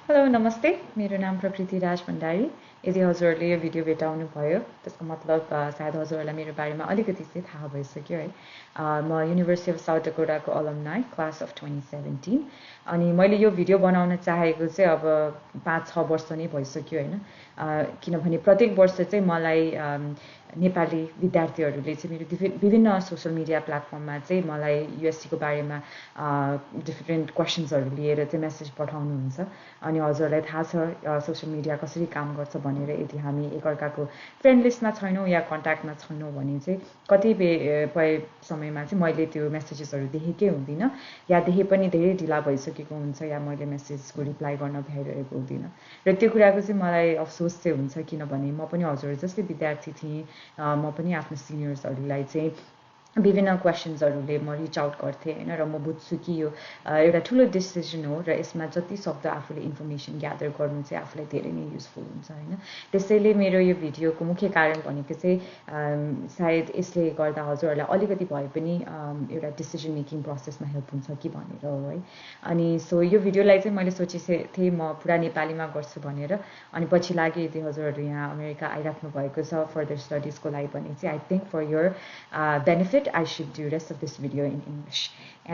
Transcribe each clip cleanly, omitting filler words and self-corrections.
Hello नमस्ते मेरो नाम प्रकृति राज भण्डारी यदि हजुरहरूले यो भिडियो भेटाउनु भयो त्यसको मतलब सायद हजुरहरूलाई मेरो बारेमा अलिकति चाहिँ थाहा भइसक्यो है म युनिभर्सिटी अफ साउथ डकोटाको अलमनाई क्लास अफ 2017 अनि मैले यो भिडियो बनाउन चाहेको चाहिँ अब 5-6 वर्ष नै भइसक्यो हैन किनभने प्रत्येक वर्ष चाहिँ मलाई नेपाली विद्यार्थीहरूले चाहिँ मेरो विभिन्न सोशल मिडिया प्लेटफर्ममा चाहिँ मलाई युएससीको बारेमा डिफरेन्ट क्वेसन्सहरू लिएर चाहिँ मेसेज पठाउनुहुन्छ अनि हजुरलाई थाहा छ सोशल मिडिया कसरी काम गर्छ भनेर यदि हामी एकअर्काको फ्रेन्ड लिस्टमा छैनौँ या कन्ट्याक्टमा छैनौँ भने चाहिँ कतिपय समयमा चाहिँ मैले त्यो मेसेजेसहरू देखेकै हुँदिनँ या देखे पनि धेरै ढिला भइसकेको हुन्छ या मैले मेसेजको रिप्लाई गर्न भ्याइरहेको हुँदिनँ र त्यो कुराको चाहिँ मलाई अफसोस चाहिँ हुन्छ किनभने म पनि हजुरहरू जस्तै विद्यार्थी थिएँ म पनि आफ्नो सिनियर्सहरूलाई चाहिँ विभिन्न क्वेसन्सहरूले म रिच आउट गर्थेँ होइन र म बुझ्छु कि यो एउटा ठुलो डिसिजन हो र यसमा जति सक्दो आफूले इन्फर्मेसन ग्यादर गर्नु चाहिँ आफूलाई धेरै नै युजफुल हुन्छ होइन त्यसैले मेरो यो भिडियोको मुख्य कारण भनेको चाहिँ सायद यसले गर्दा हजुरहरूलाई अलिकति भए पनि एउटा डिसिजन मेकिङ प्रोसेसमा हेल्प हुन्छ कि भनेर हो है अनि सो यो भिडियोलाई चाहिँ मैले सोचेको थिएँ म पुरा नेपालीमा गर्छु भनेर अनि पछि लाग्यो यदि हजुरहरू यहाँ अमेरिका आइराख्नु भएको छ फर्दर स्टडिजको लागि भने चाहिँ I think for your benefit I should do rest of this video in English.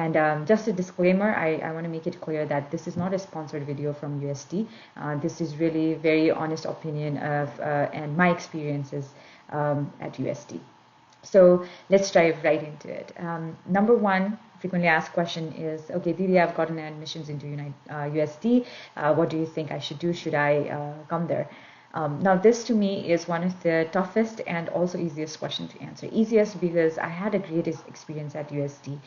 And just a disclaimer, I want to make it clear that this is not a sponsored video from USD. This is really very honest opinion of and my experiences at USD. So let's dive right into it. Number one frequently asked question is, okay, Didi, I've gotten admissions into USD. What do you think I should do? Should I come there? Now, this to me is one of the toughest and also easiest question to answer. Easiest because I had a great experience at USD,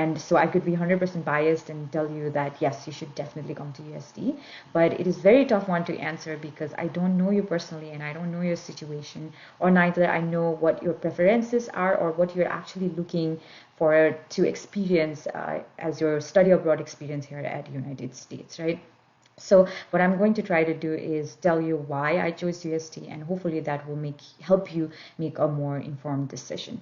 and so I could be 100% biased and tell you that yes, you should definitely come to USD. But it is very tough one to answer because I don't know you personally and I don't know your situation, or neither I know what your preferences are or what you're actually looking for to experience as your study abroad experience here at United States, right? So what I'm going to try to do is tell you why I chose USD, and hopefully that will help you make a more informed decision.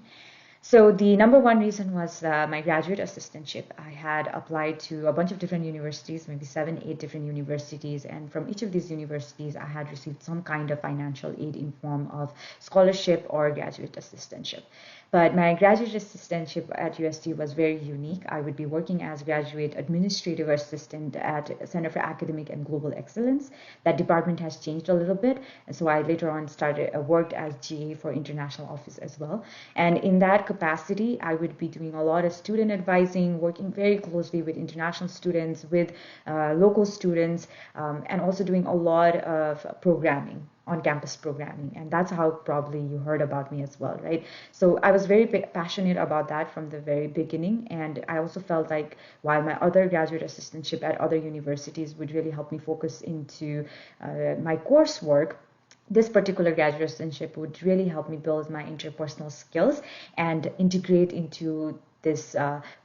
So the number one reason was my graduate assistantship. I had applied to a bunch of different universities, maybe 7-8 different universities, and from each of these universities I had received some kind of financial aid in form of scholarship or graduate assistantship. But my graduate assistantship at USD was very unique. I would be working as graduate administrative assistant at Center for Academic and Global Excellence. That department has changed a little bit, and so I later on worked as GA for international office as well. And in that capacity, I would be doing a lot of student advising, working very closely with international students, with local students, and also doing a lot of programming, on-campus programming, and that's how probably you heard about me as well, right? So I was very passionate about that from the very beginning, and I also felt like while my other graduate assistantship at other universities would really help me focus into my coursework, this particular graduate assistantship would really help me build my interpersonal skills and integrate into this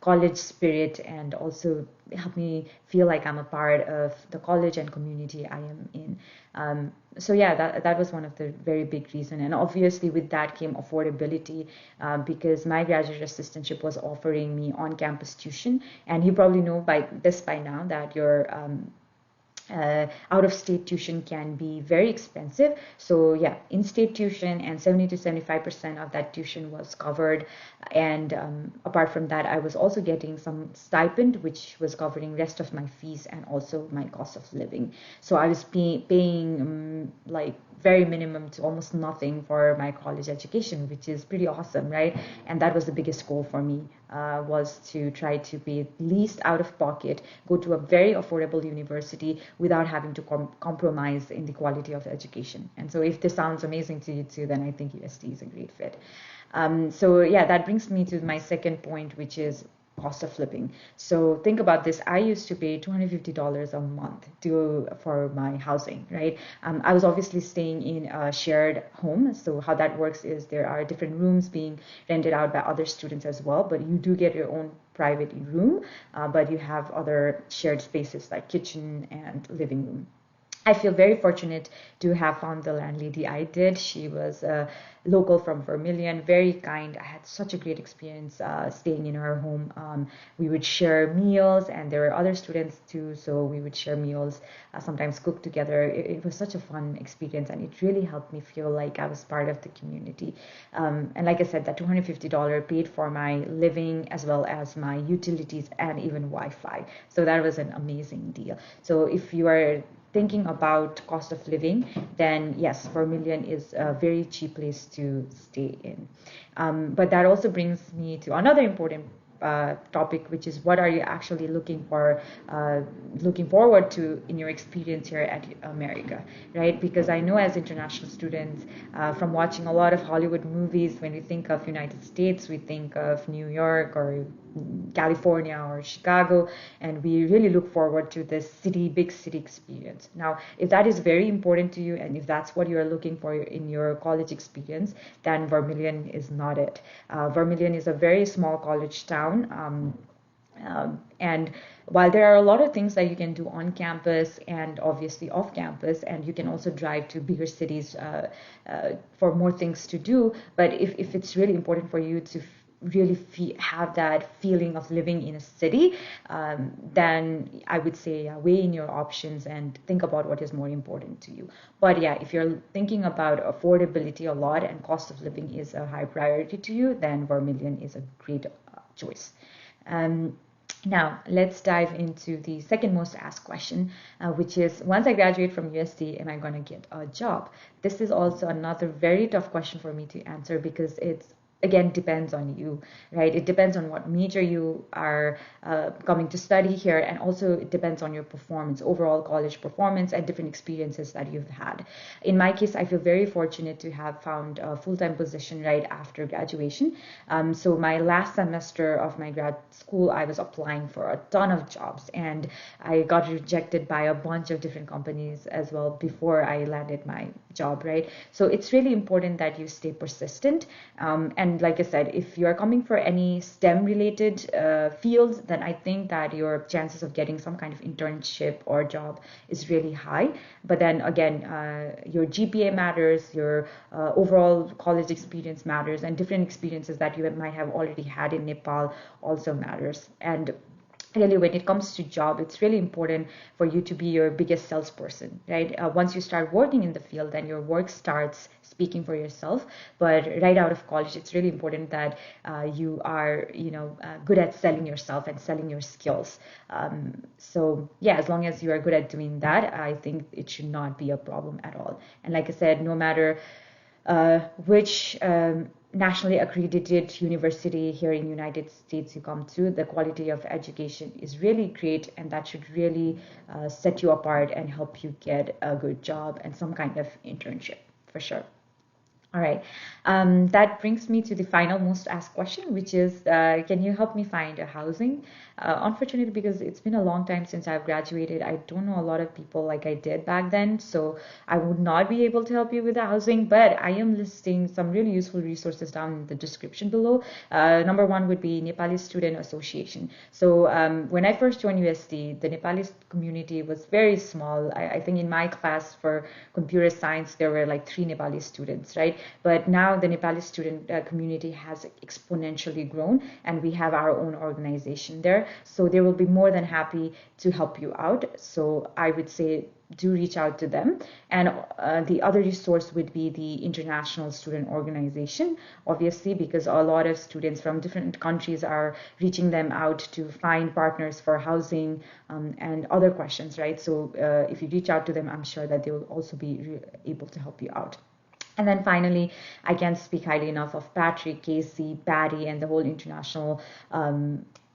college spirit and also help me feel like I'm a part of the college and community I am in. So yeah, that was one of the very big reasons. And obviously with that came affordability because my graduate assistantship was offering me on-campus tuition. And you probably know by now that your out-of-state tuition can be very expensive. So yeah, in-state tuition, and 70 to 75% of that tuition was covered. And apart from that, I was also getting some stipend, which was covering rest of my fees and also my cost of living. So I was paying like very minimum to almost nothing for my college education, which is pretty awesome, right? And that was the biggest goal for me, was to try to pay least out of pocket, go to a very affordable university without having to compromise in the quality of education. And so if this sounds amazing to you too, then I think USD is a great fit. So yeah, that brings me to my second point, which is cost of living. So think about this. I used to pay $250 a month for my housing, right? I was obviously staying in a shared home. So how that works is there are different rooms being rented out by other students as well, but you do get your own private room, but you have other shared spaces like kitchen and living room. I feel very fortunate to have found the landlady I did. She was a local from Vermillion, very kind. I had such a great experience staying in her home. We would share meals, and there were other students too, so we would share meals, sometimes cook together. It was such a fun experience, and it really helped me feel like I was part of the community. And like I said, that $250 paid for my living as well as my utilities and even Wi-Fi. So that was an amazing deal. So if you are thinking about cost of living, then yes, Vermillion is a very cheap place to stay in. But that also brings me to another important topic, which is what are you actually looking forward to in your experience here at America, right? Because I know as international students, from watching a lot of Hollywood movies, when we think of United States, we think of New York or California or Chicago, and we really look forward to this big city experience. Now, if that is very important to you, and if that's what you're looking for in your college experience, then Vermillion is not it. Vermillion is a very small college town. And while there are a lot of things that you can do on campus and obviously off campus, and you can also drive to bigger cities for more things to do, but if it's really important for you to really have that feeling of living in a city, then I would say weigh in your options and think about what is more important to you. But yeah, if you're thinking about affordability a lot and cost of living is a high priority to you, then Vermillion is a great choice. Now, let's dive into the second most asked question, which is, once I graduate from USD, am I going to get a job? This is also another very tough question for me to answer because it's, again, depends on you, right? It depends on what major you are coming to study here, and also it depends on your performance, overall college performance, and different experiences that you've had. In my case, I feel very fortunate to have found a full-time position right after graduation. So my last semester of my grad school, I was applying for a ton of jobs, and I got rejected by a bunch of different companies as well before I landed my job, right? So it's really important that you stay persistent. And like I said, if you're coming for any STEM related fields, then I think that your chances of getting some kind of internship or job is really high. But then again, your GPA matters, your overall college experience matters, and different experiences that you might have already had in Nepal also matters. And really, when it comes to job, it's really important for you to be your biggest salesperson, right? Once you start working in the field, then your work starts speaking for yourself. But right out of college, it's really important that you are, good at selling yourself and selling your skills. So yeah, as long as you are good at doing that, I think it should not be a problem at all. And like I said, no matter which nationally accredited university here in the United States you come to, the quality of education is really great, and that should really set you apart and help you get a good job and some kind of internship for sure. All right, that brings me to the final most asked question, which is, can you help me find a housing? Unfortunately, because it's been a long time since I've graduated, I don't know a lot of people like I did back then, so I would not be able to help you with the housing, but I am listing some really useful resources down in the description below. Number one would be Nepali Student Association. So when I first joined USD, the Nepali community was very small. I think in my class for computer science, there were like 3 Nepali students, right? But now the Nepali student community has exponentially grown, and we have our own organization there. So they will be more than happy to help you out. So I would say do reach out to them. And the other resource would be the International Student Organization, obviously, because a lot of students from different countries are reaching them out to find partners for housing and other questions, right? So if you reach out to them, I'm sure that they will also be able to help you out. And then finally, I can't speak highly enough of Patrick, Casey, Patty, and the whole international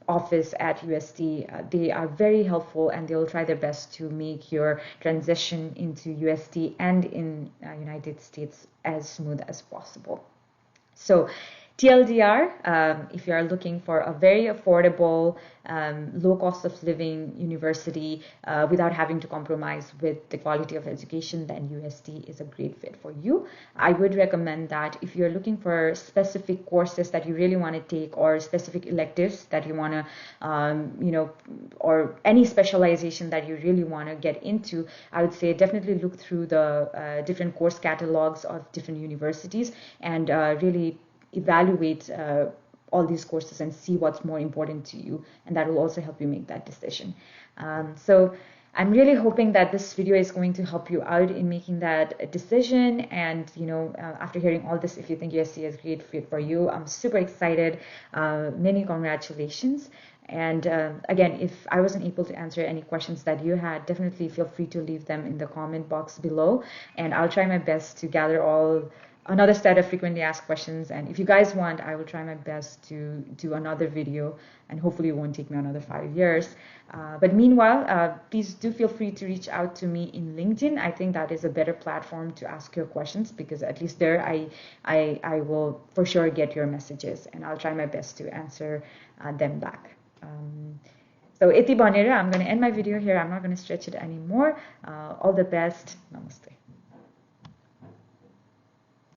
office at USD. They are very helpful, and they will try their best to make your transition into USD and in United States as smooth as possible. So TLDR, if you are looking for a very affordable, low cost of living university without having to compromise with the quality of education, then USD is a great fit for you. I would recommend that if you're looking for specific courses that you really want to take, or specific electives that you want to, or any specialization that you really want to get into, I would say definitely look through the different course catalogs of different universities and really evaluate all these courses and see what's more important to you, and that will also help you make that decision. So I'm really hoping that this video is going to help you out in making that decision. And after hearing all this, if you think USC is a great fit for you, I'm super excited. Many congratulations. And again, if I wasn't able to answer any questions that you had, definitely feel free to leave them in the comment box below, and I'll try my best to gather another set of frequently asked questions. And if you guys want, I will try my best to do another video, and hopefully it won't take me another 5 years. But meanwhile, please do feel free to reach out to me in LinkedIn. I think that is a better platform to ask your questions, because at least there I will for sure get your messages, and I'll try my best to answer them back. So yeti bhanera I'm going to end my video here. I'm not going to stretch it anymore. All the best. Namaste.